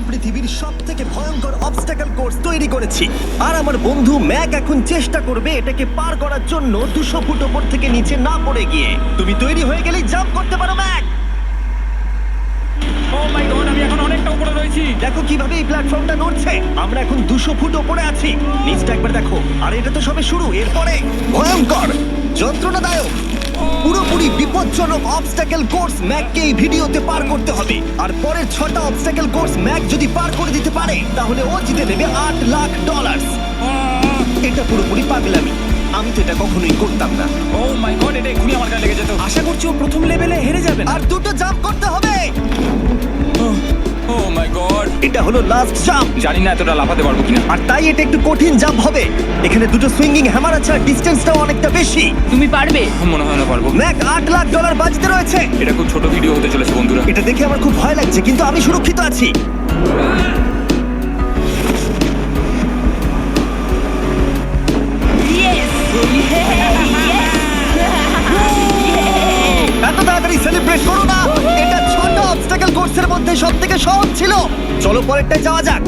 পৃথিবীর সবথেকে ভয়ঙ্কর অবস্টাকল কোর্স তৈরি করেছি। আর আমার বন্ধু ম্যাক এখন চেষ্টা করবে এটাকে পার করার জন্য 200 ফুট ওপর থেকে নিচে না পড়ে গিয়ে। তুমি তৈরি হয়ে গেলেই জাম্প করতে পারো ম্যাক। ও মাই গড, আমি এখন অনেকটা উপরে রয়েছি। দেখো কিভাবে এই প্ল্যাটফর্মটা নড়ছে। আমরা এখন 200 ফুট ওপরে আছি। নিচটা একবার দেখো। আর এটা তো সবে শুরু, এরপরে ভয়ঙ্কর, যন্ত্রণাদায়ক, পুরোপুরি বিপজ্জনক অবস্টাকল কোর্স ম্যাককে এই ভিডিওতে পার করতে হবে। আর পরের 6টা অবস্টাকল কোর্স ম্যাক যদি পার করে দিতে পারে তাহলে ও জিতে নেবে $8,00,000। এটা পুরোপুরি পাগলামি। আমি তো এটা কখনোই করতাম না। ও মাই গড, এটা এক্ষুনি আমার গায়ে লেগে যেত। আশা করছি ও প্রথম লেভেলে হেরে যাবে না। আর 2টো জাম্প করতে হবে। ও মাই গড, এটা হলো লাস্ট জাম্প। জানি না এতটা লাফাতে পারবো কিনা। আর তাই এটা একটু কঠিন জাম্প হবে। এখানে 2টো সুইঙ্গিং হ্যামার আছে আর ডিসটেন্সটাও অনেকটা বেশি। তুমি পারবে। মনে হয় না পারবো। ম্যাক $8,00,000 বাজিতে রয়েছে। এটা খুব ছোট ভিডিও হতে চলেছে বন্ধুরা। এটা দেখে আমার খুব ভয় লাগছে, কিন্তু আমি সুরক্ষিত আছি। এত তাড়াতাড়ি সেলিব্রেট করো না। এটা 6টা অবস্টাকল কোর্সের মধ্যে সবথেকে সহজ ছিল। চলো পরেরটায় যাওয়া যাক।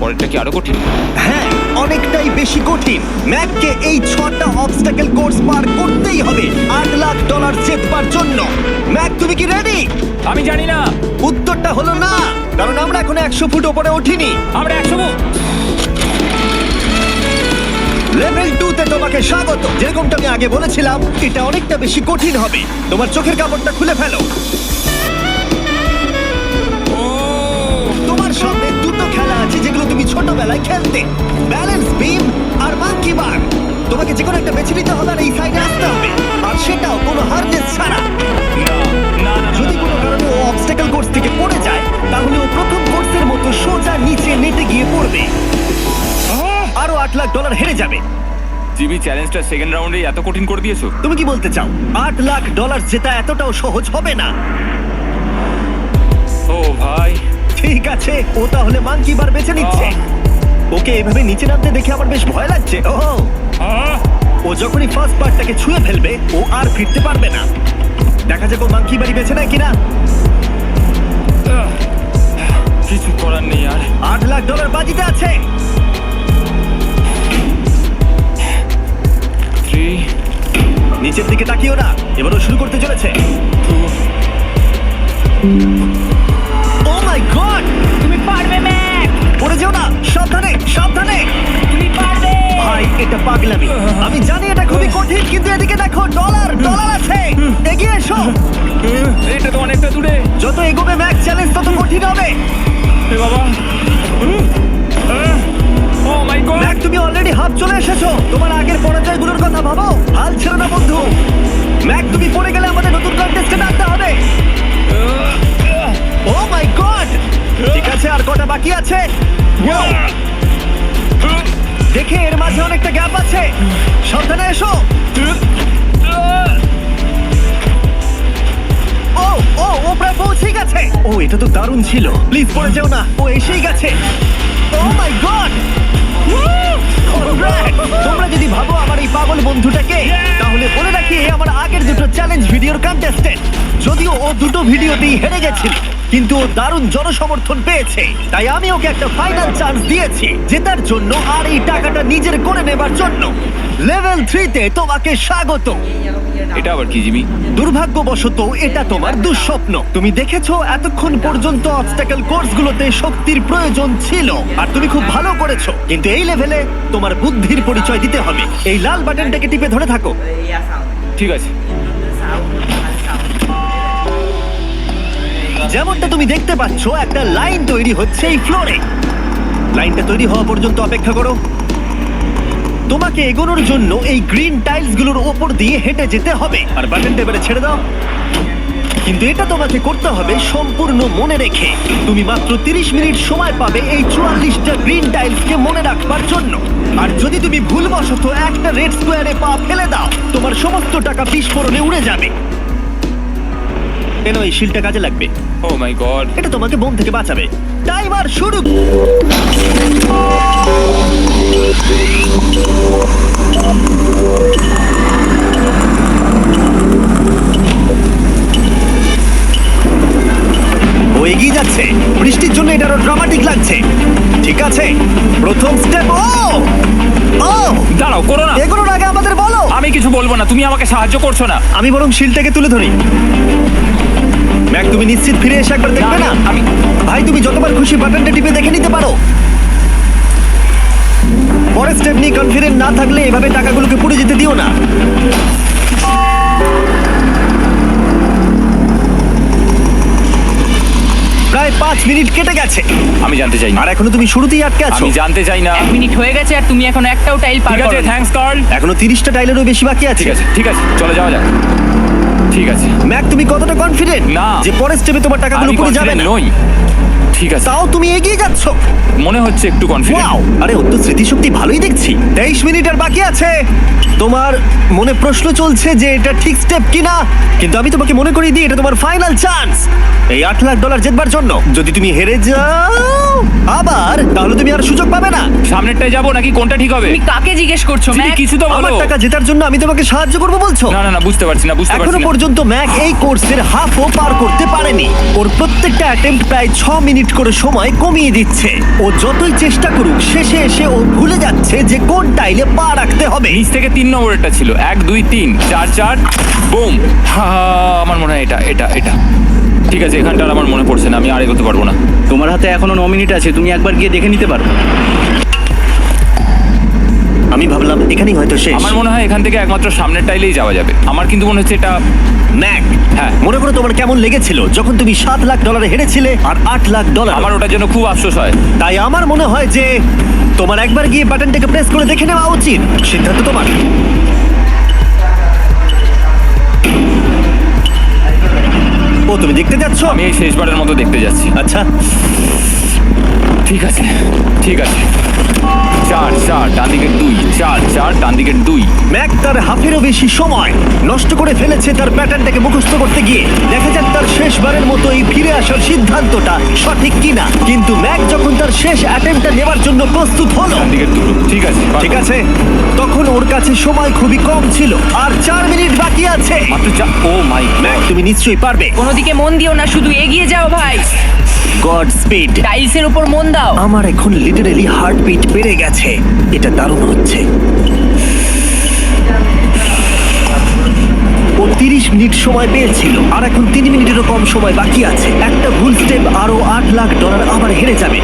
পরেরটা কি আরো কঠিন? হ্যাঁ, অনেকটাই বেশি কঠিন। ম্যাককে এই 6টা অবস্টাকল কোর্স পার করতেই হবে $8,00,000 জেতবার জন্য। ম্যাক, তুমি কি রেডি? আমি জানি না। উত্তরটা হলো না, কারণ আমরা এখন 100 ফুট উপরে উঠিনি। আমরা 100 ফুট। লেভেল 2 তে তোমাকে স্বাগত। যেরকমটা আমি আগে বলেছিলাম, এটা অনেকটা বেশি কঠিন হবে। তোমার চোখের কাপড়টা খুলে ফেলো। তোমার সামনে 2টো খেলা আছে যেগুলো তুমি ছোটবেলায় খেলতে, ব্যালেন্স বিম আর মাঙ্কি বার। তোমাকে যে কোনো একটা বেছে নিতে হবে আর এই সাইডে আসতে হবে, আর সেটাও কোনো হারনেস ছাড়া। না না যদি কোনো কারণে ও অবস্টাকল কোর্স থেকে পড়ে যায়, তাহলে ও প্রথম কোর্সের মতো সোজা নিচে নেটে গিয়ে পড়বে। আরো $8,00,000 হেরে যাবে। জিমি, চ্যালেঞ্জটা সেকেন্ড রাউন্ডে এত কঠিন করে দিয়েছো। তুমি কি বলতে চাও $8,00,000 জেতা এতটাও সহজ হবে না? ও ভাই, ঠিক আছে, ও তাহলে মাঙ্কি বার বেছে নিচ্ছে। ওকে এভাবে নিচে নামতে দেখে আমার বেশ ভয় লাগছে। ও যখনই ফার্স্ট পার্টটাকে ছুঁয়ে ফেলবে ও আর ফিরতে পারবে না। দেখা যাক ও মাঙ্কি বাড়ি বেছে নেয় কিনা। কিছু করার নেই আর। $8,00,000 বাজিতে আছে। 3 নিচের দিকে তাকিও না, এবারও শুরু করতে চলেছে। 2 ও মাই গড, তুমি পারবে ম্যাক। পড়ে যেও না। সাবধানে সাবধানে। তুমি পারবে। ভাই, এটা পাগলামি। আমি জানি এটা খুবই কঠিন, কিন্তু এদিকে দেখো, ডলার আছে। এগিয়ে এসো। এটা তো অনেকটা দূরে। যত এগোবে ম্যাক চ্যালেঞ্জ তত কঠিন হবে। এ বাবা। ও মাই গড। ম্যাক, তুমি অলরেডি হাফ চলে এসেছো। তোমার আগের পরাজয়গুলোর কথা ভাবো। হাল ছেড়ো না বন্ধু। ম্যাক, তুমি পড়ে গেলে আমাদের নতুন কন্টেস্টেন্ট আনতে হবে। ও মাই গড। ঠিক আছে, আর কটা বাকি আছে? দেখে এর মাঝে অনেকটা গ্যাপ আছে। সাবধানে এসো। ও ও ও প্রায় পৌঁছে গেছে। ও, এটা তো দারুণ ছিল। প্লিজ পড়ে যেও না। ও এসেই গেছে। ও মাই গড। তোমরা যদি ভাবো আমার এই পাগল বন্ধুটাকে, তাহলে বলে রাখি এ আমার আগের দুটো চ্যালেঞ্জ ভিডিওর কন্টেস্টেন্ট। যদিও ও দুটো ভিডিওতেই হেরে গেছিল, কিন্তু ও দারুণ জনসমর্থন পেয়েছে। তাই আমি ওকে একটা ফাইনাল চান্স দিয়েছি জেতার জন্য আর এই টাকাটা নিজের করে নেবার জন্য। লেভেল 3 তে তোমাকে স্বাগত। এটা আবার কি জিমি? দুর্ভাগ্যবশত এটা তোমার দুঃস্বপ্ন। তুমি দেখেছো এতক্ষণ পর্যন্ত অবস্টাকল কোর্সগুলোতে শক্তির প্রয়োজন ছিল, আর তুমি খুব ভালো করেছো। কিন্তু এই লেভেলে তোমার বুদ্ধির পরিচয় দিতে হবে। এই লাল বাটনটাকে টিপে ধরে থাকো। ঠিক আছে। যেমনটা তুমি দেখতে পাচ্ছ, একটা লাইন তৈরি হচ্ছে এই ফ্লোরে। লাইনটা তৈরি হওয়া পর্যন্ত অপেক্ষা করো। তোমাকে এগোনোর জন্য এই গ্রিন টাইলস গুলোর ওপর দিয়ে হেঁটে যেতে হবে। আর বাটনটা এবারে ছেড়ে দাও। কিন্তু এটা তোমাকে করতে হবে সম্পূর্ণ মনে রেখে। তুমি মাত্র 30 মিনিট সময় পাবে এই 44টা গ্রিন টাইলসকে মনে রাখবার জন্য। আর যদি তুমি ভুলবশত একটা রেড স্কোয়ারে পা ফেলে দাও, তোমার সমস্ত টাকা বিস্ফোরণে উড়ে যাবে। এই শিলটা কাজে লাগবে। ও মাই গড। এটা তোমাকে বোম থেকে বাঁচাবে। টাইমার শুরু। ও এগিয়ে যাচ্ছে। বৃষ্টির জন্য এটা আরো ড্রামাটিক লাগছে। ঠিক আছে, প্রথম স্টেপ। ও ও দাঁড়াও, করো না। এগুলোর আগে আমাদের বলো। আমি কিছু বলবো না, তুমি আমাকে সাহায্য করছো না। আমি বরং শিলটাকে তুলে ধরি। ম্যাক, তুমি নিশ্চিত ফিরে এসে একবার দেখবে না? আমি- ভাই, তুমি যতবার খুশি বাটনটা টিপে দেখে নিতে পারো। পরের স্টেপ নিয়ে কনফিডেন্ট না থাকলে এভাবে টাকাগুলোকে পুড়ে যেতে দিও না। প্রায় 5 মিনিট কেটে গেছে আমি জানতে চাই না। আর এখনো তুমি শুরুতেই আটকে আছো। আমি জানতে চাই না। 1 মিনিট হয়ে গেছে আর তুমি এখন একটাও টাইল পার ঠিক আছে, করোনি। Thanks Carl. এখনো 30টা টাইলেরও বেশি বাকি আছে। ঠিক আছে, ঠিক আছে, চলে যাওয়া যাক। ঠিক আছে, ম্যাক, তুমি কতটা কনফিডেন্ট না। যে পরের স্টেপে তোমার টাকাগুলো আমি পুড়ে যাবে confident না? নই। ঠিক আছে, তাও তুমি এগিয়ে যাচ্ছ। মনে হচ্ছে একটু কনফিডেন্ট। ওয়াও, আরে ওর তো স্মৃতিশক্তি ভালোই দেখছি। 23 মিনিট আর বাকি আছে। তোমার মনে প্রশ্ন চলছে যে এটা ঠিক স্টেপ কিনা, কিন্তু আমি তোমাকে মনে করিয়ে দিই এটা তোমার ফাইনাল চান্স এই $8 লাখ জেতবার জন্য। যদি তুমি হেরে যাও আবার, তাহলে তুমি আর সুযোগ পাবে না। সামনেরটায় যাবো নাকি কোনটা ঠিক হবে? তুমি কাকে জিজ্ঞেস করছো তুমি ম্যাক? কিছু তো আমার বলো। টাকা জেতার জন্য আমি তোমাকে সাহায্য করবো বলছো? না না না, বুঝতে পারছি না, বুঝতে এখনো পারছি না। পর্যন্ত ম্যাক এই কোর্সের হাফও পার করতে পারেনি। ওর প্রত্যেকটা অ্যাটেম্প্ট প্রায় 6 মিনিট করে সময় কমিয়ে দিচ্ছে। ও যতই চেষ্টা করুক, শেষে এসে ও ভুলে যাচ্ছে যে কোন টাইলে পা রাখতে হবে। নিচ থেকে 3 নম্বরেরটা ছিল 1 2 3 4 4 বুম। আমার মনে হয় এটা এটা এটা ঠিক আছে। এখানটা আর আমার মনে পড়ছে না, আমি আর এগোতে পারবো না। তোমার হাতে এখনো 9 মিনিট আছে, তুমি একবার গিয়ে দেখে নিতে পারো। আমি ভাবলাম এখানেই হয়তো শেষ। আমার মনে হয় এখান থেকে একমাত্র সামনের টাইলেই যাওয়া যাবে। আমার কিন্তু মনে হচ্ছে এটা। ম্যাক, হ্যাঁ। মনে করো তোমার কেমন লেগেছিল যখন তুমি $7 লাখ হেরেছিলে আর $8 লাখ। আমার ওটার জন্য খুব আফসোস হয়। তাই আমার মনে হয় যে তোমার একবার গিয়ে বাটনটাকে প্রেস করে দেখে নেওয়া উচিত। সিদ্ধান্ত তোমার। ও, তুমি দেখতে যাচ্ছ? আমি এই শেষবারের মতো দেখতে যাচ্ছি। আচ্ছা, ঠিক আছে, ঠিক আছে। 4 4 ডান দিকের 2 4 4 ডান দিকের 2। ম্যাক তার হাফেরও বেশি সময় নষ্ট করে ফেলেছে তার প্যাটার্নটাকে মুখস্থ করতে গিয়ে। দেখা যাক তার শেষবারের মতো এই ফিরে আসার সিদ্ধান্তটা সঠিক কিনা। কিন্তু ম্যাক যখন তার শেষ অ্যাটেম্পটা নেবার জন্য প্রস্তুত হলো, ডান দিকের 2। ঠিক আছে, ঠিক আছে, তখন ওর কাছে সময় খুবই কম ছিল আর 4 মিনিট বাকি আছে। মাত্র ও মাই ম্যাক, তুমি নিশ্চয়ই পারবে। কোনো দিকে মন দিও না, শুধু এগিয়ে যাও ভাই। God speed. টাইলসের উপর মন দাও। আমার এখন লিটারালি হার্টবিট বেড়ে গেছে। এটা দারুণ হচ্ছে। ও 30 মিনিট সময় পেয়েছিল আর এখন 3 মিনিটেরও কম সময় বাকি আছে। একটা ভুল স্টেপ আরো $8 লাখ আবার হেরে যাবে।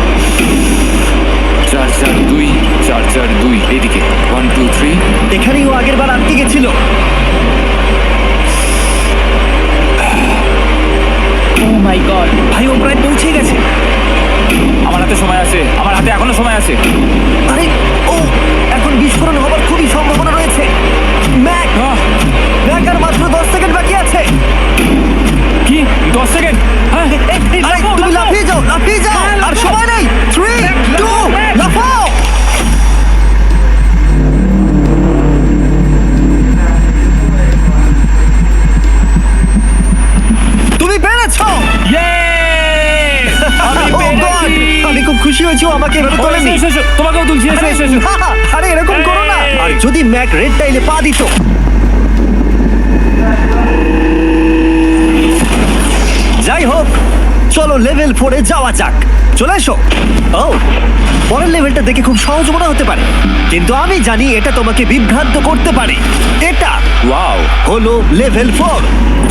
4 4 2 4 4 2 এইদিকে 1 2 3। এখানেই ও আগের বার আটকে গেছিল। ও মাই গড। ভাই, ও প্রায় পৌঁছে গেছে। আমার হাতে সময় আছে, আমার হাতে এখনো সময় আছে। আরে, ও এখন বিস্ফোরণ হবার খুবই সম্ভাবনা রয়েছে। ম্যাক, ম্যাক, আর মাত্র 10 সেকেন্ড বাকি আছে। কি 10 সেকেন্ড? হ্যাঁ, আরে, তুমি লাফিয়ে যাও, লাফিয়ে যাও। আর সময় নেই। 3 2 লাফাও। তুমি পেরেছো। Yay! আমি Oh God! পেরেছি। আমি খুব খুশি হয়েছি ও আমাকে এভাবে ও, তোলেনি। এসো, এসো, তোমাকেও তুলছি, এসো, এসো, এসো। আরে এরকম করো না। এই। আর যদি ম্যাক রেড টাইলে পা দিত। যাই হোক, চলো লেভেল 4 এ যাওয়া যাক। চলে এসো। ও, পরের লেভেলটা দেখে খুব সহজ মনে হতে পারে, কিন্তু আমি জানি এটা তোমাকে বিভ্রান্ত করতে পারে। এটা ওয়াও, হলো লেভেল 4।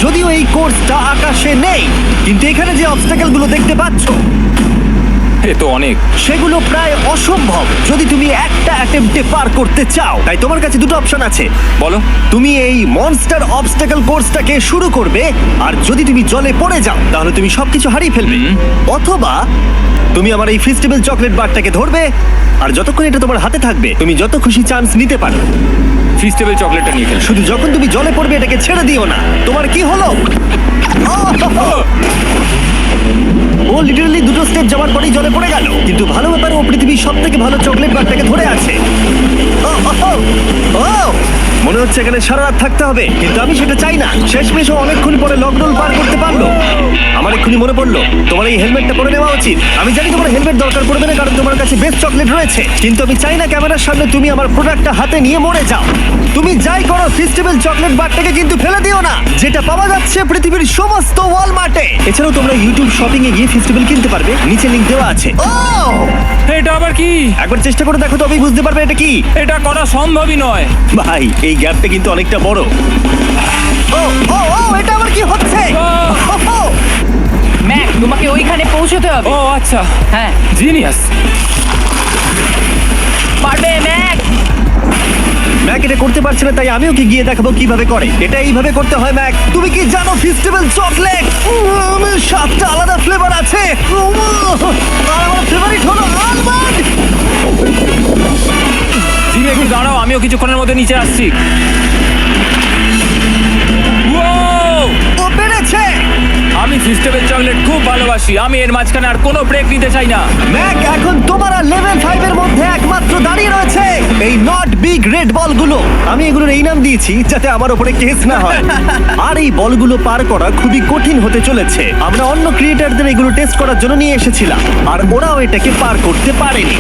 যদিও এই কোর্সটা আকাশে নেই, কিন্তু এখানে যে অবস্টাকেল গুলো দেখতে পাচ্ছ এ তো অনেক। সেগুলো প্রায় অসম্ভব যদি তুমি একটা অ্যাটেম্পটে পার করতে চাও। তাই তোমার কাছে দুটো অপশন আছে। বলো। তুমি এই মনস্টার অবস্টাকেল কোর্সটাকে শুরু করবে, আর যদি তুমি জলে পড়ে যাও তাহলে তুমি সবকিছু হারিয়ে ফেলবে। অথবা তুমি আমার এই ফেস্টিভ্যাল চকলেট বারটাকে ধরবে, আর যতক্ষণ এটা তোমার হাতে থাকবে তুমি যত খুশি চান্স নিতে পারো। ফিস্টেবল চকলেটটা নিয়ে খেলো। শুধু যখন তুমি জলে পড়বে এটাকে ছেড়ে দিও না। তোমার কি হলো? ও লিটারালি দুটো স্টেপ যাওয়ার পরেই জলে পড়ে গেল। কিন্তু ভালো ব্যাপার, ও পৃথিবীর সব থেকে ভালো চকলেট বারটাকে ধরে আছে। ও মনে হচ্ছে এখানে সারা রাত থাকতে হবে, কিন্তু আমি সেটা চাই না। শেষমেশ ও অনেকক্ষণ পরে লকডাউন পার করতে পারলো। আমার এক্ষুনি মনে পড়লো তোমার এই হেলমেটটা পরে নেওয়া উচিত। আমি জানি তোমার হেলমেট দরকার পড়বে না, কারণ তোমার কাছে বেস্ট চকলেট রয়েছে, কিন্তু আমি চাই না ক্যামেরার সামনে তুমি আমার প্রোডাক্টটা হাতে নিয়ে মরে যাও। তুমি যাই করো, ফেস্টিভ্যাল চকলেট বারটাকে কিন্তু ফেলে দিও না, যেটা পাওয়া যাচ্ছে পৃথিবীর সমস্ত ওয়ালমার্টে। এছাড়াও তোমরা ইউটিউব শপিং এ গিয়ে ফেস্টিভ্যাল কিনতে পারবে, নিচে লিংক দেওয়া আছে। ও এটা আবার কি? একবার চেষ্টা করে দেখো, তবেই বুঝতে পারবে এটা কি। এটা করা সম্ভবই নয়। ভাই এই গ্যাপটা কিন্তু অনেকটা বড়। ও ও ও এটা আবার কি হচ্ছে? ওহো! ম্যাক, তোমাকে ওইখানে পৌঁছতে হবে। ও আচ্ছা, হ্যাঁ, জিনিয়াস। পারবে ম্যাক। ম্যাক এটা করতে পারছে না, তাই আমি ওকে গিয়ে দেখাবো কিভাবে করে। এটা এইভাবে করতে হয় ম্যাক। তুমি কি জানো ফেস্টিভ্যাল চকলেট 7টা আলাদা ফ্লেভার আছে। আর আমার ফেভারিট হলো আলমন্ড। জিমি একটু দাঁড়াও, আমিও কিছুক্ষণের মধ্যে নিচে আসছি। Wow! ও পেরেছে। আমি ফেস্টিভ্যাল চকলেট খুব ভালোবাসি। আমি এর মাঝখানে আর কোনো ব্রেক নিতে চাই না। ম্যাক এখন তোমার আর লেভেল 5 এর মধ্যে একমাত্র দাঁড়িয়ে রয়েছে এই নট বিগ রেড বলগুলো। আমি এগুলোর এই নাম দিয়েছি যাতে আমার উপরে কেস না হয়। আর এই বলগুলো পার করা খুবই কঠিন হতে চলেছে। আমরা অন্য ক্রিয়েটারদের এগুলো টেস্ট করার জন্য নিয়ে এসেছিলাম, আর ওরাও এটাকে পার করতে পারেনি।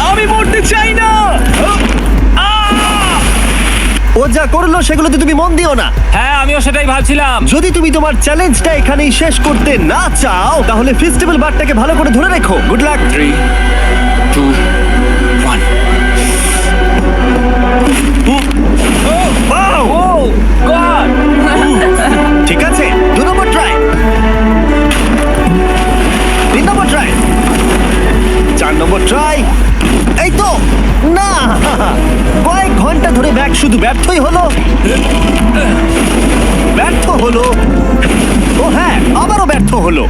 আমি মরতে চাই না। ও যা করলো সেগুলোতে তুমি মন দিও না। হ্যাঁ, আমিও সেটাই ভাবছিলাম। যদি তুমি তোমার চ্যালেঞ্জটা এখানেই শেষ করতে না চাও, তাহলে ফেস্টিভ্যাল বারটাকে ভালো করে ধরে রেখো। Good luck. 3, 2, 1. ও গড। ঠিক আছে, 2 নম্বর ট্রাই, 3 নম্বর ট্রাই, 4 নম্বর ট্রাই। এই তো না, কয়েক ঘন্টা ধরে ব্যাগ শুধু ব্যর্থই হলো, ব্যর্থ হলো। ও হ্যাঁ, আবারও ব্যর্থ হলো।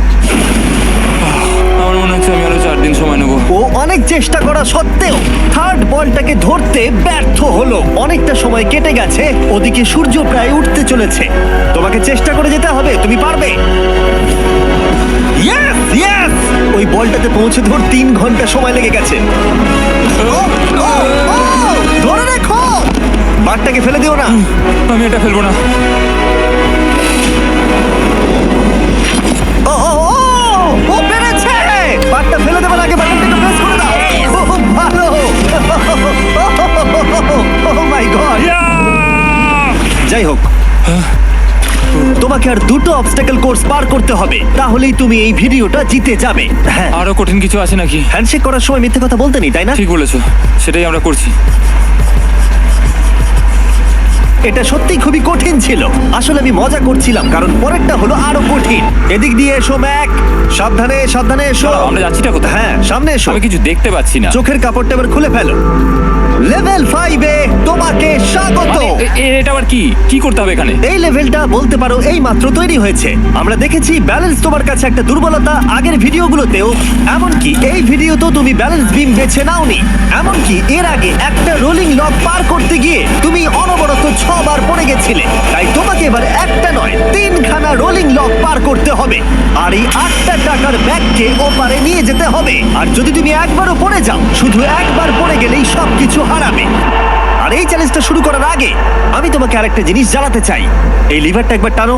আমার মনে হচ্ছে আমি আরো 4 দিন সময় নেবো। ও অনেক চেষ্টা করা সত্ত্বেও থার্ড বলটাকে ধরতে ব্যর্থ হলো। অনেকটা সময় কেটে গেছে, ওদিকে সূর্য প্রায় উঠতে চলেছে। তোমাকে চেষ্টা করে যেতে হবে, তুমি পারবে। ইয়েস ইয়েস, ওই বলটাতে পৌঁছে ধর 3 ঘন্টা সময় লেগে গেছে। ও, ও, ও, ধরে রেখো, বারটাকে ফেলে দিও না। আমি এটা ফেলবো না। ও ও ও, ও পেরেছে। বারটা ফেলে দেবার আগে বাটনটাকে প্রেস করে দাও। ও ভালো। ও মাই গড। যাই হোক, তোমাকে আর 2টো অবস্টাকেল কোর্স পার করতে হবে, তাহলেই তুমি এই ভিডিওটা জিতে যাবে। হ্যাঁ, আরো কঠিন কিছু আছে নাকি? হ্যান্ডশেক করার সময় মিথ্যে কথা বলতে নেই, তাই না? ঠিক বলেছো, সেটাই আমরা করছি। এটা সত্যি খুবই কঠিন ছিল। আসলে আমি মজা করছিলাম, কারণ পরেরটা হলো আরো কঠিন। এদিক দিয়ে এসো ম্যাক, সাবধানে সাবধানে এসো। দাঁড়াও, আমরা যাচ্ছিটা কোথায়? হ্যাঁ, সামনে এসো। আমি কিছু দেখতে পাচ্ছি না। চোখের কাপড়টা এবার খুলে ফেলো। লেভেল 5 এ তোমাকে স্বাগত। মানে, এটা আবার কি কি করতে হবে এখানে? এই লেভেলটা বলতে পারো এই মাত্র তৈরি হয়েছে। আমরা দেখেছি ব্যালেন্স তোমার কাছে একটা দুর্বলতা আগের ভিডিওগুলোতেও, এমনকি এই ভিডিওতেও তুমি ব্যালেন্স বিম বেছে নাওনি। এমনকি এর আগে একটা রোলিং লক পার করতে গিয়ে তুমি অনবরত 6 বার পড়ে গেছিলে। তাই তোমাকে এবার একটা নয় 3খানা রোলিং লক পার করতে হবে, আর এই 8টা টাকার ব্যাগকে ওপারে নিয়ে যেতে হবে। আর যদি তুমি একবারও পড়ে যাও, শুধু একবার পড়ে গেলেই সবকিছু হারাবে। আর এই চ্যালেঞ্জটা শুরু করার আগে আমি তোমাকে আরেকটা জিনিস জানাতে চাই। এই লিভারটা একবার টানো।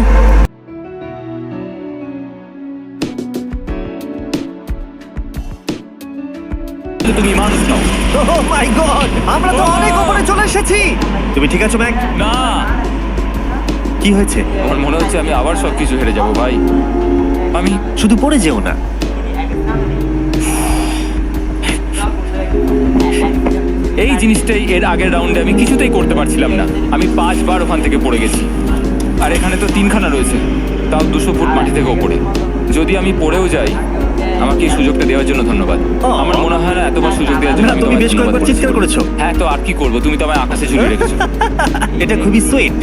তুমি মানুষ নাও। ওহ মাই গড, আমরা তো অনেক উপরে চলে এসেছি। তুমি ঠিক আছো ম্যাক? না, কি হয়েছে? আমার মনে হচ্ছে আমি আবার সবকিছু হেরে যাবো ভাই। আমি শুধু পড়ে যেও না। এই জিনিসটাই এর আগের রাউন্ডে আমি কিছুতেই করতে পারছিলাম না। আমি 5 বার ওখান থেকে পড়ে গেছি, আর এখানে তো 3খানা রয়েছে, তাও 200 ফুট মাটি থেকে ওপরে। যদি আমি পড়েও যাই, আমাকে এই সুযোগটা দেওয়ার জন্য ধন্যবাদ। আমার মনে হয় না এতবার সুযোগ দেওয়ার জন্য না, আমি তুমি তোমায় বেশ ধন্যবাদ কয়েকবার চিৎকার বলেছি। করেছো। হ্যাঁ, তো আর কি করবো, তুমি তো আমায় আকাশে ঝুলিয়ে রেখেছো। এটা খুবই সুইট,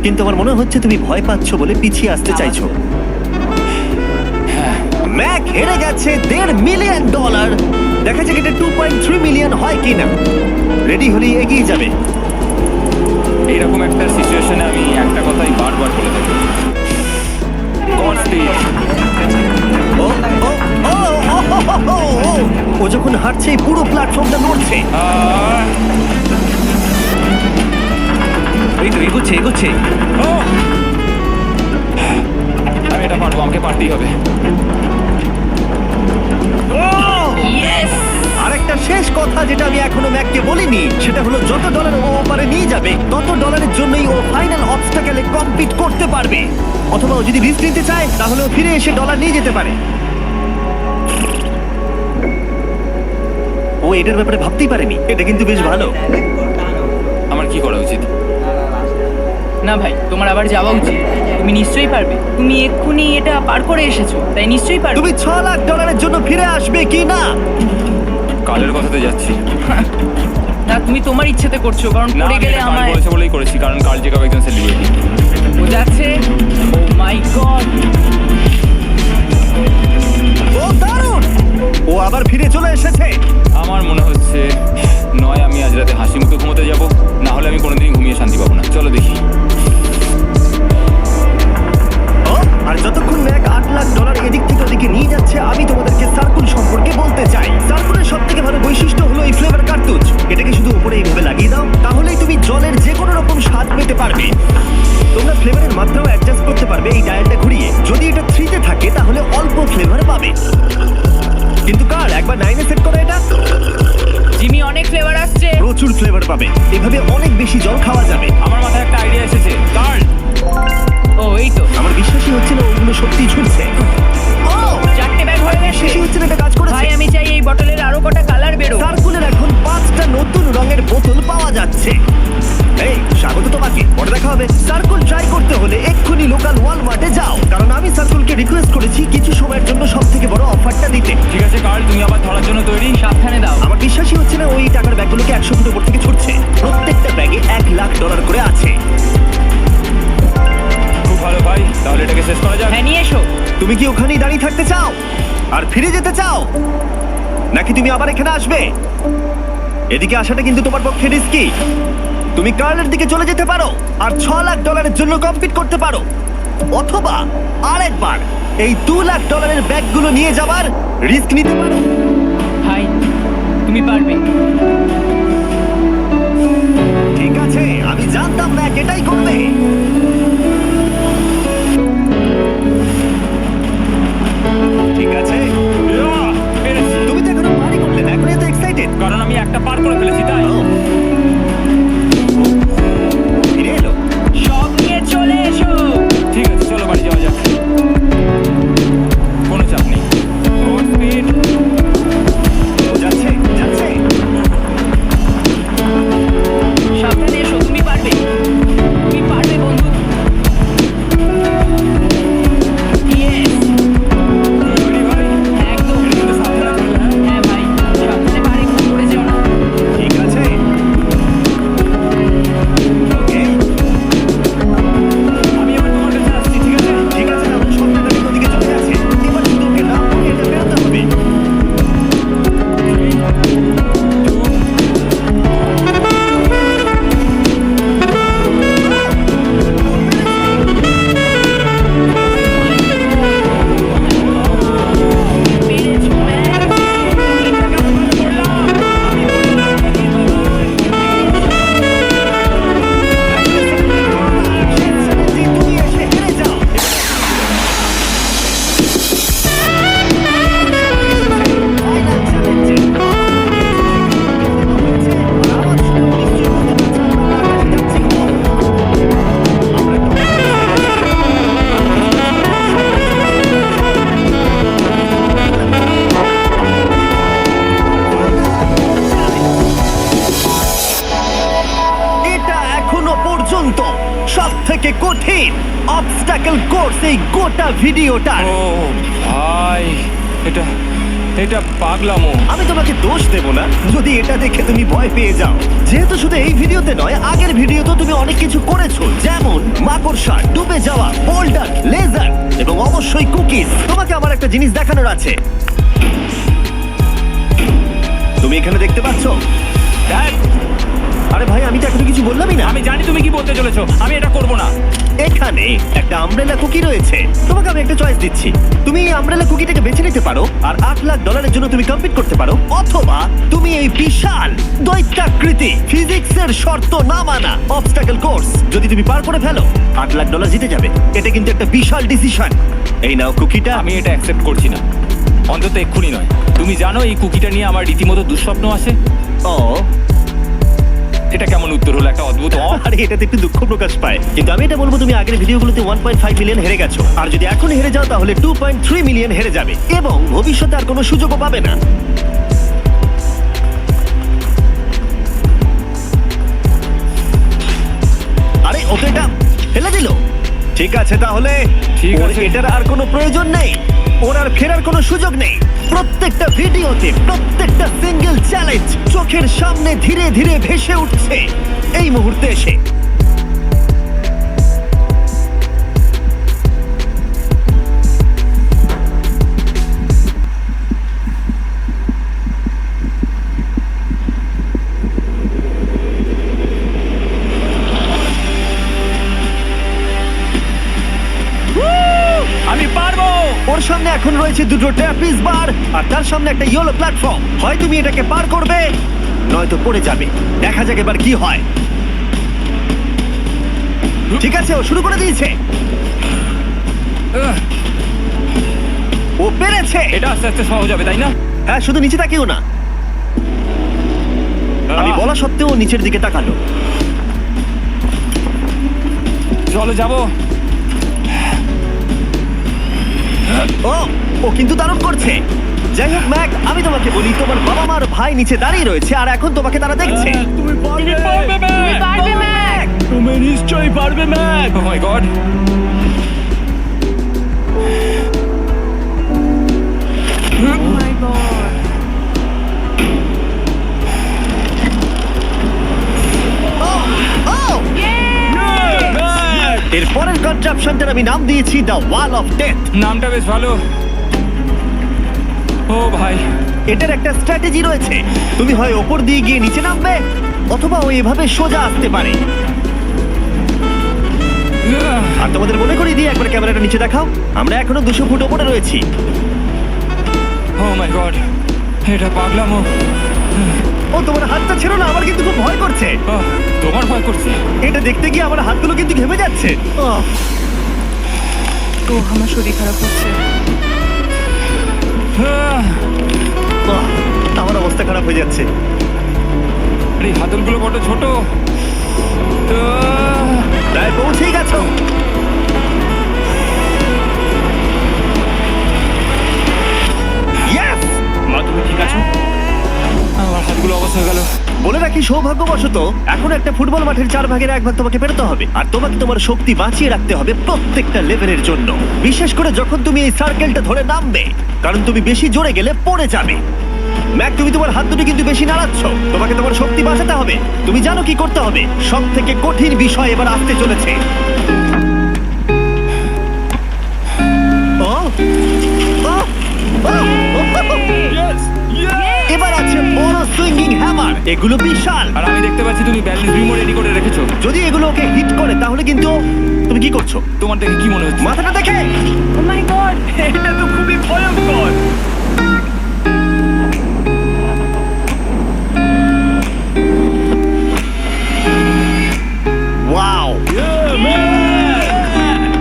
কিন্তু আমার মনে হচ্ছে তুমি ভয় পাচ্ছো বলে পিছিয়ে আসতে চাইছো। ম্যাক হেরে গেছে $1.5 মিলিয়ন। দেখা যাক এটা 2.3 মিলিয়ন হয় কিনা। রেডি হলেই এগিয়ে যাবে। এইরকম একটা সিচুয়েশনে আমি একটা কথাই বারবার বলে থাকি, গডস্পিড। ও ও ও ও, ও যখন হাঁটছে পুরো প্ল্যাটফর্মটা নড়ছে। এই তো এগোচ্ছে এগোচ্ছে। ও! আমি এটা পারবো, আমাকে পারতেই হবে। ইয়েস! আরেকটা শেষ কথা যেটা আমি এখনো ম্যাককে বলিনি সেটা হলো যত ডলার ও ওপারে নিয়ে যাবে তত ডলারের জন্যই ও ফাইনাল অবস্টাকেলে কমপ্লিট করতে পারবে। অথবা ও যদি রিস্ক নিতে চায় তাহলে ও ফিরে এসে ডলার নিয়ে যেতে পারে। ও এটার ব্যাপারে ভাবতেই পারেনি। এটা কিন্তু বেশ ভালো। আমার কি করা উচিত? না ভাই, তোমার আবার যাওয়া উচিত। তুমি নিশ্চয়ই পারবে। তুমি এক্ষুনি এটা পার করে এসেছো, তাই নিশ্চয়ই পারবে। তুমি $6,00,000 জন্য ফিরে আসবে কি না? কালের কথাতে যাচ্ছি। না, তুমি তোমার ইচ্ছেতে করছো, কারণ না, পড়ে আমি গেলে এটা কাল আমায় বলেছে বলেই করেছি, কারণ কাল জেকাব একজন সেলিব্রিটি। ও যাচ্ছে। ও মাই গড! ও দারুণ! ও আবার ফিরে চলে এসেছে। আমার মনে হচ্ছে নয় আমি আজ রাতে হাসি মুখে ঘুমোতে যাব, না হলে আমি কোনোদিন ঘুমিয়ে শান্তি পাবো না। চলো দেখি। ও, আর যতক্ষণ ম্যাক $8,00,000 এদিক থেকে ওদিকে নিয়ে যাচ্ছে আমি তোমাদেরকে সার্কুল সম্পর্কে বলতে চাই। সার্কুলের সব থেকে ভালো বৈশিষ্ট্য হলো এই ফ্লেভার কার্তুজ। এটাকে শুধু উপরে এইভাবে লাগিয়ে দাও, তাহলেই তুমি জলের যে কোনো রকম স্বাদ পেতে পারবে। তোমরা ফ্লেভারের মাত্রাও অ্যাডজাস্ট করতে পারবে এই ডায়ালটা ঘুরিয়ে। যদি এটা 3-তে থাকে তাহলে অল্প ফ্লেভার পাবে, কিন্তু কার একবার 9-এ সেট করো এটা, জিমি, অনেক ফ্লেভার আসছে। প্রচুর ফ্লেভার পাবে। এভাবে অনেক বেশি জল খাওয়া যাবে। আমার মাথায় একটা আইডিয়া এসেছে। কার্ল, ও এই তো, আমার বিশ্বাসই হচ্ছে না ওগুলো সত্যি ছুটছে। ও, 4টে ব্যাগ হয়ে গেছে। বিশ্বাসই হচ্ছে না এটা কাজ করেছে। ভাই, আমি চাই এই বটলের আরো কটা কালার বেরো। সার্কুলের এখন 5টা নতুন রঙের বোতল পাওয়া যাচ্ছে। এই, স্বাগত তোমাকে, পরে দেখা হবে। সার্কুল ট্রাই করতে হলে এক্ষুনি লোকাল ওয়ালমার্টে যাও, কারণ আমি সার্কুলকে রিকোয়েস্ট করেছি কিছু সময়ের জন্য সবথেকে বড় অফারটা দিতে। ঠিক আছে কার্ল, তুমি আবার ধরার জন্য তৈরি? সাবধানে দাও। আমার বিশ্বাসই হচ্ছে না ওই টাকার ব্যাগগুলোকে 100 ফুট উপর থেকে ছুটছে। প্রত্যেকটা ব্যাগে $1,00,000 করে আছে। খুব ভালো ভাই, তাহলে এটাকে শেষ করা যাক। হ্যাঁ, নিয়ে এসো। তুমি কি ওখানেই দাঁড়িয়ে থাকতে চাও আর ফিরে যেতে চাও, নাকি তুমি আবার এখানে আসবে? এদিকে আসাটা কিন্তু তোমার পক্ষে রিস্কি। তুমি কার্লের দিকে চলে যেতে পারো আর $6,00,000 জন্য কম্পিট করতে পারো, অথবা আরেকবার এই $2,00,000 ব্যাগগুলো নিয়ে যাবার রিস্ক নিতে পারো। ভাই, তুমি পারবে। ঠিক আছে, আমি জানতাম না এটাই করবে। ঠিক আছে, ইয়াহ, পেরেছি। তুমি তো এখনো পারি করলে না, এখন এত এক্সাইটেড। কারণ আমি একটা পার করে ফেলেছি, তাই। ফিরে এলো। সব নিয়ে চলে এসো। ঠিক আছে, চলো বাড়ি যাওয়া যাক। কোনো চাপ নেই। Good speed। ও যাচ্ছে যাচ্ছে। সাবধানে এসো, তুমি পারবে। তুমি পারবে বন্ধু। Yes! তৈরি ভাই? একদম। কিন্তু সাবধানে চলবে, হ্যাঁ? হ্যাঁ ভাই, সাবধানে পারে খুব পড়ে যেও না। ঠিক আছে। ওকে, আমি আবার তোমার কাছে আসছি, ঠিক আছে? ঠিক আছে, না সব ব্যাপারে ওদিকে চলে গেছে। এবার শুধু ওকে না করে এটা বেরোতে হবে। পেরেছো, ম্যাক। তুমি এসে হেরে যাও। Final challenge এ। আমার শুনে নিশ্চয়ই বুঝতে পারছো আমরা কাছে যাচ্ছি। এটা এখনো পর্যন্ত সব থেকে কঠিন অবস্টাকেল কোর্স এই গোটা ভিডিওটার। ও ভাই, এটা এটা পাগলামো। আমি তোমাকে দোষ দেব না যদি এটা দেখে তুমি ভয় পেয়ে যাও, যেহেতু শুধু এই ভিডিওতে নয় আগের ভিডিওতে তুমি অনেক কিছু করেছো, যেমন মাকড়সা, ডুবে যাওয়া, বোল্ডার, লেজার এবং অবশ্যই কুকিজ। তোমাকে আমার একটা জিনিস দেখানোর আছে। তুমি এখানে দেখতে পাচ্ছো? দেখ, আরে ভাই, আমি তো এখনো কিছু বললামই না। আমি জানি তুমি কি বলতে চলেছো, আমি এটা করব না। এখানে একটা আমব্রেলা কুকি রয়েছে। তোমাকে আমি একটা চয়েস দিচ্ছি, তুমি এই আমব্রেলা কুকিটাকে বেছে নিতে পারো আর $8 লাখ জন্য তুমি কম্পিট করতে পারো, অথবা তুমি এই বিশাল দৈত্যাকৃতি ফিজিক্সের শর্ত না মানা অবস্টাকল কোর্স যদি তুমি পার করে ফেলো, $8 লাখ জিতে যাবে। এটা কিন্তু একটা বিশাল ডিসিশন। এই নাও কুকিটা। আমি এটা অ্যাকসেপ্ট করছি না, অন্তত এক্ষুনি নয়। তুমি জানো এই কুকিটা নিয়ে আমার রীতিমতো দুঃস্বপ্ন আছে। ও, এটা কেমন উত্তর হলো, একটা অদ্ভুত আরে এটাতে একটু দুঃখ প্রকাশ পায়, কিন্তু আমি এটা বলবো তুমি আগের ভিডিওগুলোতে 1.5 মিলিয়ন হেরে গেছো, আর যদি এখন হেরে যাও তাহলে 2.3 মিলিয়ন হেরে যাবে এবং ভবিষ্যতে আর কোনো সুযোগও পাবে না। আরে ও তো এটা ফেলে দিল। ঠিক আছে তাহলে, ঠিক ওর আছে। এটার আর কোনো প্রয়োজন নেই, ওর আর ফেরার কোনো সুযোগ নেই। প্রত্যেকটা ভিডিওতে প্রত্যেকটা সিঙ্গেল চ্যালেঞ্জ চোখের সামনে ধীরে ধীরে ভেসে উঠছে এই মুহূর্তে এসে। আমি পারবো। ওর সামনে এখন রয়েছে দুটো ট্র্যাপিজ বার আর তার সামনে একটা ইয়েলো প্ল্যাটফর্ম। হয় তুমি এটাকে পার করবে নয়তো পড়ে যাবে। দেখা যাক এবার কি হয়। ঠিক আছে, ও শুরু করে দিয়েছে, ও পেরেছে। এটা আস্তে আস্তে সহজ হবে, তাই না? হ্যাঁ, শুধু নিচে তাকিও না। আমি বলা সত্ত্বেও ও নিচের দিকে তাকালো। চলো যাবো। ও ও কিন্তু দারুণ করছে। যাই হোক ম্যাক, আমি তোমাকে বলি, তোমার বাবা মার ভাই নিচে দাঁড়িয়ে রয়েছে আর এখন তোমাকে তারা দেখছে। তুমি পারবে তুমি পারবে ম্যাক। তুমি নিশ্চয়ই পারবে ম্যাক। ও মাই গড। ও মাই গড। ও এর পরের কনট্রাপশনটার আমি নাম দিয়েছি দ্য ওয়াল অফ ডেথ। নামটা বেশ ভালো। ও ভাই, এটার একটা স্ট্র্যাটেজি রয়েছে, তুমি হয় ওপর দিয়ে গিয়ে নিচে নামবে অথবা ও এভাবে সোজা আসতে পারে। আর তোমাদের মনে করিয়ে দিয়ে একবার ক্যামেরাটা নিচে দেখাও, আমরা এখনো 200 ফুট ওপরে রয়েছি। ও মাই গড, এটা পাগলামো। ও তোমার হাতটা ছেড়ো না, আমার কিন্তু খুব ভয় করছে। তোমার ভয় করছে? এটা দেখতে গিয়ে আমার হাতগুলো কিন্তু ঘেমে যাচ্ছে। তো আমার শরীর খারাপ হচ্ছে। আমার অবস্থা খারাপ হয়ে যাচ্ছে। এই হাতলগুলো বড় ছোট। প্রায় পৌঁছেই গেছো। Yes! মা, তুমি ঠিক আছো? আমার হাতগুলো অবস্থা হয়ে গেল। বলে রাখি, সৌভাগ্যবশত এখন একটা ফুটবল মাঠের 1/4 তোমাকে পেরোতে হবে, আর তোমাকে তোমার শক্তি বাঁচিয়ে রাখতে হবে প্রত্যেকটা লেভেলের জন্য, বিশেষ করে যখন তুমি এই সার্কেলটা ধরে নামবে, কারণ তুমি বেশি জোরে গেলে পড়ে যাবে। ম্যাক, তুমি তোমার হাত দুটো কিন্তু বেশি নাড়াচ্ছ, তোমাকে তোমার শক্তি বাঁচাতে হবে। তুমি জানো কি করতে হবে। সব থেকে কঠিন বিষয় এবার আসতে চলেছে। ও, ও, ও, ও, এবার আছে বড় সুইঙ্গিং হ্যামার। এগুলো বিশাল। আর আমি দেখতে পাচ্ছি তুমি ব্যালেন্স বিমও রেডি করে রেখেছো। যদি এগুলো ওকে হিট করে তাহলে কিন্তু তুমি কি করছো? তোমার দেখে কি মনে হচ্ছে? মাথাটা দেখে। ও মাই গড, এটা তো খুবই ভয়ঙ্কর। ওয়াও,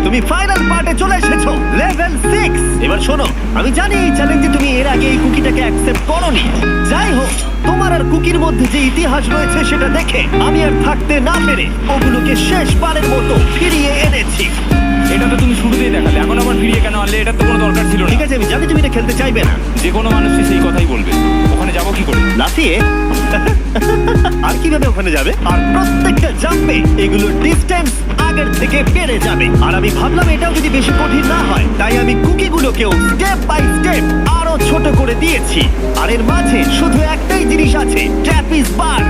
তুমি ফাইনাল পার্টে চলে এসেছো, লেভেল 6। এবার শোনো, আমি জানি এই চ্যালেঞ্জে তুমি এর আগে এই কুকিটাকে অ্যাকসেপ্ট করোনি। যাই হোক, তোমার আর কুকির মধ্যে যে ইতিহাস রয়েছে সেটা দেখে আমি আর থাকতে না পেরে ওগুলোকে শেষবারের মতো ফিরিয়ে এনেছি। এটা তো তুমি শুরুতেই দেখালে, এখন আবার ফিরিয়ে কেন আনলে? এটা তো কোনো দরকার ছিল না। ঠিক আছে, আমি জানি তুমি এটা খেলতে চাইবে না। যে কোনো মানুষই সেই কথাই বলবে। ওখানে যাবো কি করে? লাফিয়ে। আর কিভাবে ওখানে যাবে? আর প্রত্যেকটা জাম্পে এগুলোর ডিস্টেন্স আগের থেকে বেড়ে যাবে। আর আমি ভাবলাম এটাও যদি বেশি কঠিন না হয়, তাই আমি কুকিগুলোকেও স্টেপ বাই স্টেপ আরো ছোট করে দিয়েছি। আর এর মাঝে শুধু একটাই জিনিস আছে, ট্র্যাপিজ বার।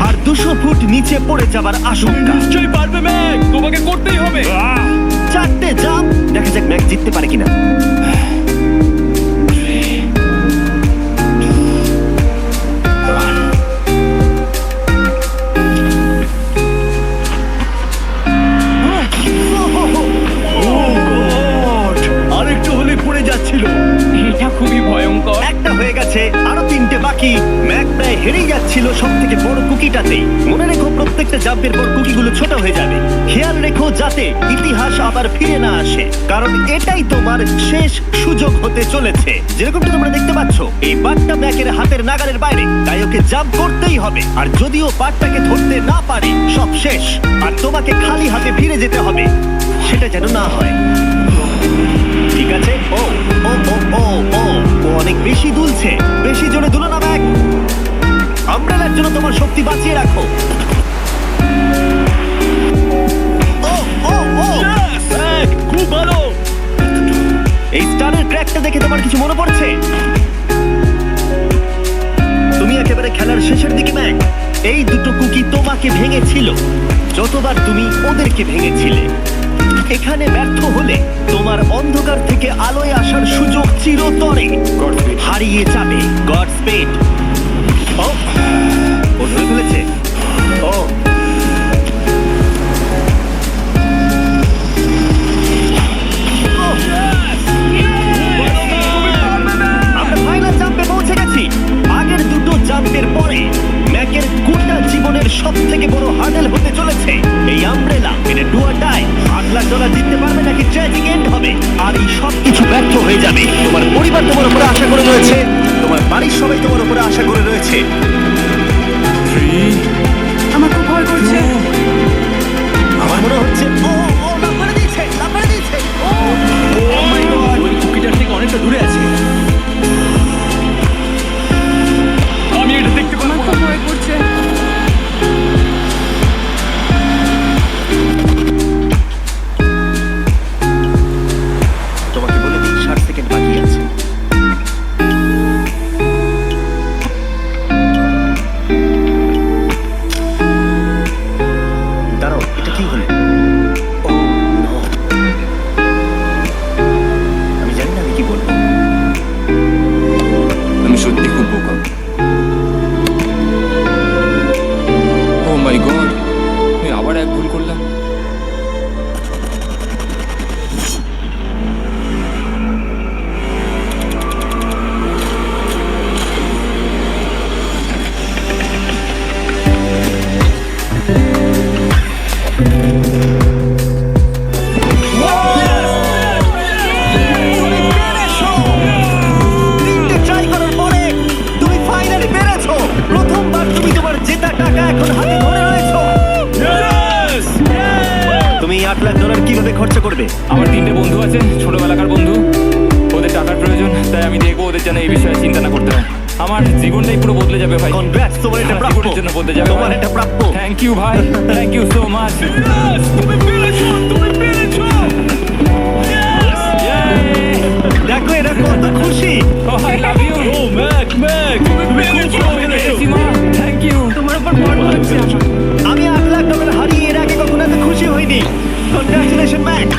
আর 200 ফুট নিচে পড়ে যাবার আশঙ্কা। নিশ্চয়ই পারবে ম্যাক, তোমাকে করতেই হবে। 4টে জাম্প, দেখা যাক ম্যাক জিততে পারে কিনা। ভয়ঙ্কর। একটা হয়ে গেছে, আরো 3টে বাকি। ম্যাক প্রায় হেরেই যাচ্ছিল সব থেকে বড় কুকিটাতে। মনে রেখো প্রত্যেকটা জাম্পের পর কুকিগুলো ছোট হয়ে যাবে। খেয়াল রেখো যাতে ইতিহাস আবার ফিরে না আসে, কারণ এটাই তোমার শেষ সুযোগ হতে চলেছে। যেরকমটা তোমরা দেখতে পাচ্ছ, এই বারটা ম্যাকের হাতের নাগালের বাইরে, তাই ওকে জাম্প করতেই হবে। আর যদিও বারটাকে ধরতে না পারে, সব শেষ। আর তোমাকে খালি হাতে ফিরে যেতে হবে, সেটা যেন না হয়। ঠিক আছে। ও ও ও ও ও ও অনেক বেশি দুলছে। বেশি জোরে দুলো না ব্যাগ। আমব্রেলার জন্য তোমার শক্তি বাঁচিয়ে রাখো। ও ও ও ব্যাগ, খুব ভালো। এই স্টারের ক্র্যাকটা দেখে তোমার কিছু মনে পড়ছে? তুমি একেবারে খেলার শেষের দিকে ম্যাক। এই দুটো কুকি তোমাকে ভেঙেছিল যতবার তুমি ওদেরকে ভেঙেছিলে। এখানে ব্যর্থ হলে তোমার অন্ধকার থেকে আলোয় আসার সুযোগ চিরতরে Godspeed. হারিয়ে যাবে। God speed. ও ও ধরে ফেলেছে। ও আমরা ফাইনাল জাম্পে পৌঁছে গেছি। আগের দুটো জাম্পের পরে ম্যাকের গোটা জীবনের সব থেকে বড় হার্ডেল হতে চলেছে এই আমব্রেলা। এটা ডু অর ডাই। $8,00,000 জিততে পারবে নাকি ট্র্যাজিক এন্ড হবে। আর এই সব কিছু ব্যর্থ হয়ে যাবে। তোমার পরিবার তোমার উপরে আশা করে রয়েছে, তোমার বাড়ির সবাই তোমার উপরে আশা করে রয়েছে। 3, আমার খুব ভয় করছে। আমার মনে হচ্ছে ও ও লাফ মেরে দিয়েছে, লাফ মেরে দিয়েছে। ও ওই কুকিটার থেকে অনেকটা দূরে আছে। আমি এটা দেখতে আমার খুব ভয় করছে। তোমাকে বলে দিই 60 সেকেন্ড বাকি আছে। দাঁড়াও, এটা কি হলো? ও নো, আমি জানি না আমি কি বলবো। আমি সত্যি খুব বোকা। ও মাই গড, আমি আবার এক ভুল করলাম। তিনটে ট্রাই করার পরে তুমি ফাইনালি পেরেছো। প্রথমবার তুমি তোমার জেতা টাকা এখন হাতে ধরে রয়েছো। তুমি এই $8,00,000 কিভাবে খরচ করবে? আমার 3টে বন্ধু আছে, ছোটবেলাকার বন্ধু। ওদের টাকার প্রয়োজন, তাই আমি দেখবো ওদের যেন এই বিষয়ে চিন্তা না করতে হয়। আমার জীবনটাই পুরো বদলে যাবে ভাই। কনগ্রাটস, তোমার এটা আমার প্রাপ্য। জীবনের জন্য বদলে যাবে তোমার এটা প্রাপ্য। থ্যাংক ইউ ভাই, থ্যাংক ইউ সো মাচ। তুমি পেরেছো, তুমি পেরেছো। দেখো এরা কত খুশি। Oh, I love you. Oh, Mac, তুমি পেরেছো। Thank you. তোমার উপর গর্ব হচ্ছে আমার। আমি $8,00,000 হারিয়ে এর আগে কখনো এত খুশি হইনি। Congratulation Mac.